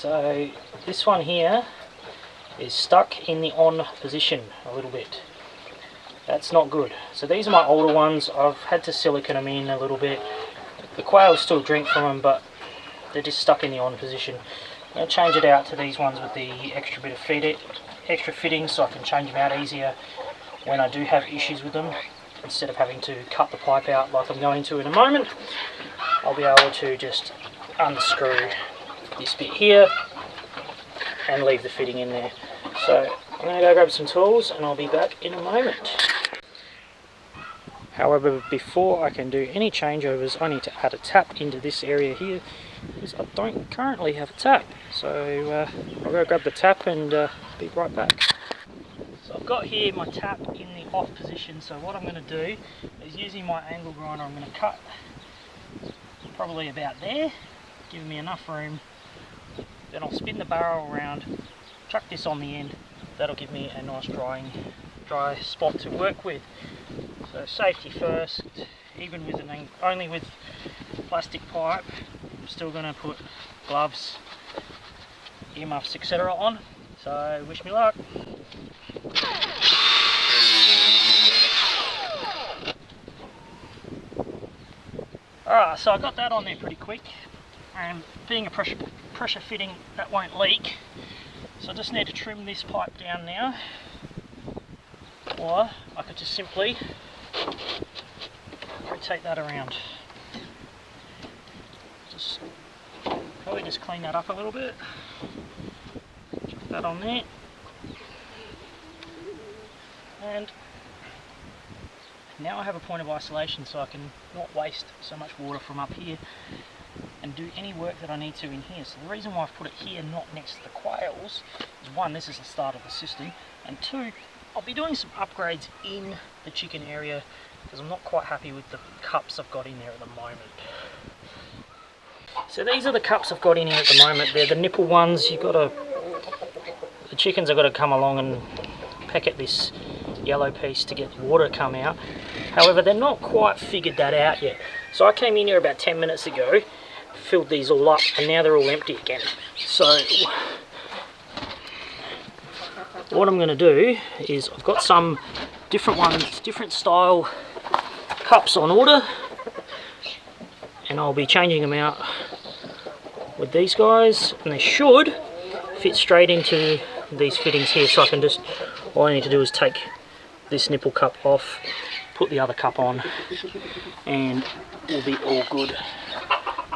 So this one here is stuck in the on position a little bit. That's not good. So these are my older ones. I've had to silicone them in a little bit. The quails still drink from them, but they're just stuck in the on position. I'm going to change it out to these ones with the extra bit of extra fittings, so I can change them out easier when I do have issues with them. Instead of having to cut the pipe out like I'm going to in a moment, I'll be able to just unscrew this bit here and leave the fitting in there. So I'm going to go grab some tools and I'll be back in a moment. However, before I can do any changeovers, I need to add a tap into this area here, because I don't currently have a tap. So I'll go grab the tap and be right back. So I've got here my tap in the off position, so what I'm going to do is, using my angle grinder, I'm going to cut probably about there, giving me enough room. Then I'll spin the barrel around, chuck this on the end. That'll give me a nice dry spot to work with. So safety first, even with only with plastic pipe, I'm still going to put gloves, earmuffs, etc. on. So wish me luck. Alright, so I got that on there pretty quick, and being a pressure fitting, that won't leak. So I just need to trim this pipe down now, or I could just simply rotate that around. Probably just clean that up a little bit. Put that on there. And now I have a point of isolation, so I can not waste so much water from up here and do any work that I need to in here. So the reason why I've put it here, not next to the quails, is one, this is the start of the system, and two, I'll be doing some upgrades in the chicken area because I'm not quite happy with the cups I've got in there at the moment. So these are the cups I've got in here at the moment. They're the nipple ones. The chickens have got to come along and peck at this yellow piece to get water to come out. However, they're not quite figured that out yet. So I came in here about 10 minutes ago, filled these all up, and now they're all empty again. So what I'm going to do is, I've got some different ones, different style cups on order, and I'll be changing them out with these guys, and they should fit straight into these fittings here. So I can just, all I need to do is take this nipple cup off, put the other cup on, and we'll be all good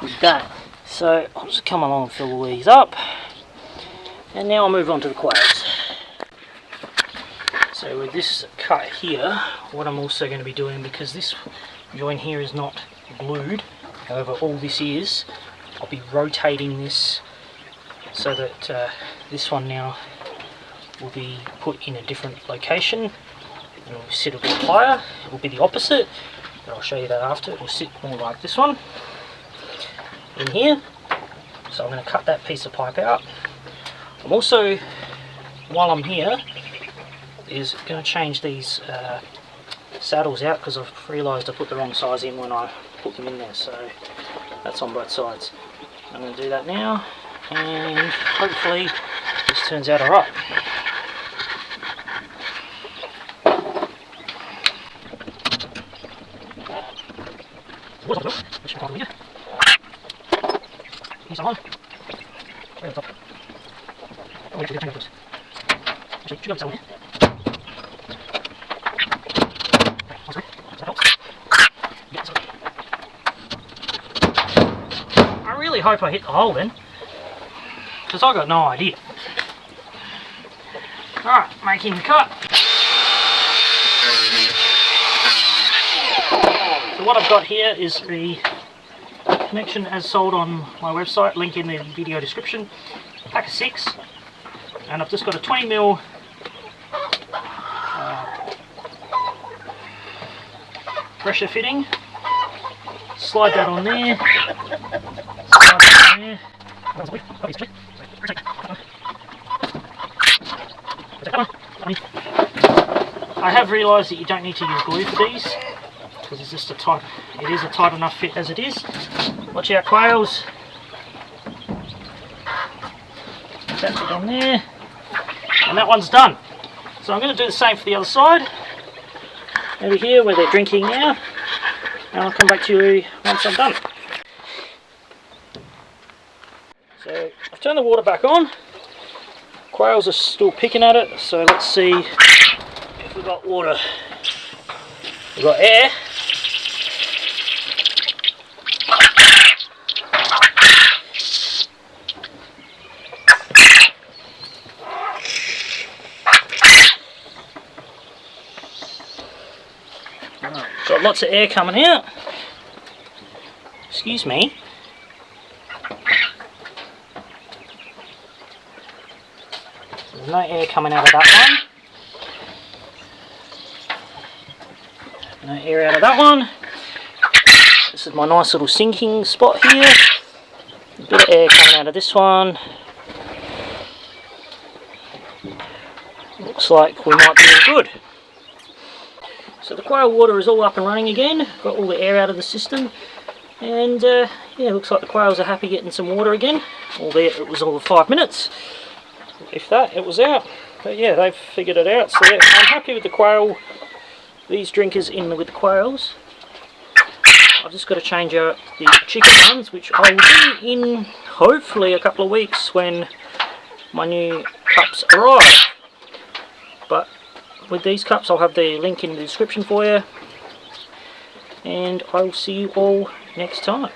with that. So I'll just come along and fill all these up, and now I'll move on to the quails. So with this cut here, what I'm also going to be doing, because this joint here is not glued, however all this is, I'll be rotating this so that this one now will be put in a different location, and it will sit a bit higher. It will be the opposite, but I'll show you that after. It will sit more like this one in here. So I'm going to cut that piece of pipe out. I'm also, while I'm here, is going to change these saddles out, because I've realised I put the wrong size in when I put them in there. So that's on both sides. I'm going to do that now, and hopefully this turns out alright. I really hope I hit the hole then, because I got no idea. Alright, making the cut. So what I've got here is the connection as sold on my website, link in the video description, pack of 6, and I've just got a 20mm pressure fitting. Slide that on there, slide that on there. I have realised that you don't need to use glue for these, because it's just it is a tight enough fit as it is. Watch out, quails. That bit on there. And that one's done. So I'm going to do the same for the other side. Over here where they're drinking now. And I'll come back to you once I'm done. So I've turned the water back on. Quails are still picking at it, so let's see if we've got water. We've got air. Got lots of air coming out. Excuse me. There's no air coming out of that one. No air out of that one. This is my nice little sinking spot here. A bit of air coming out of this one. Looks like we might be all good. So the quail water is all up and running again. Got all the air out of the system. And yeah, looks like the quails are happy getting some water again. Albeit it was all 5 minutes. If that, it was out. But yeah, they've figured it out. So yeah, I'm happy with the quail. These drinkers in with the quails. I've just got to change out the chicken ones, which I will do in hopefully a couple of weeks when my new cups arrive. But with these cups, I'll have the link in the description for you. And I will see you all next time.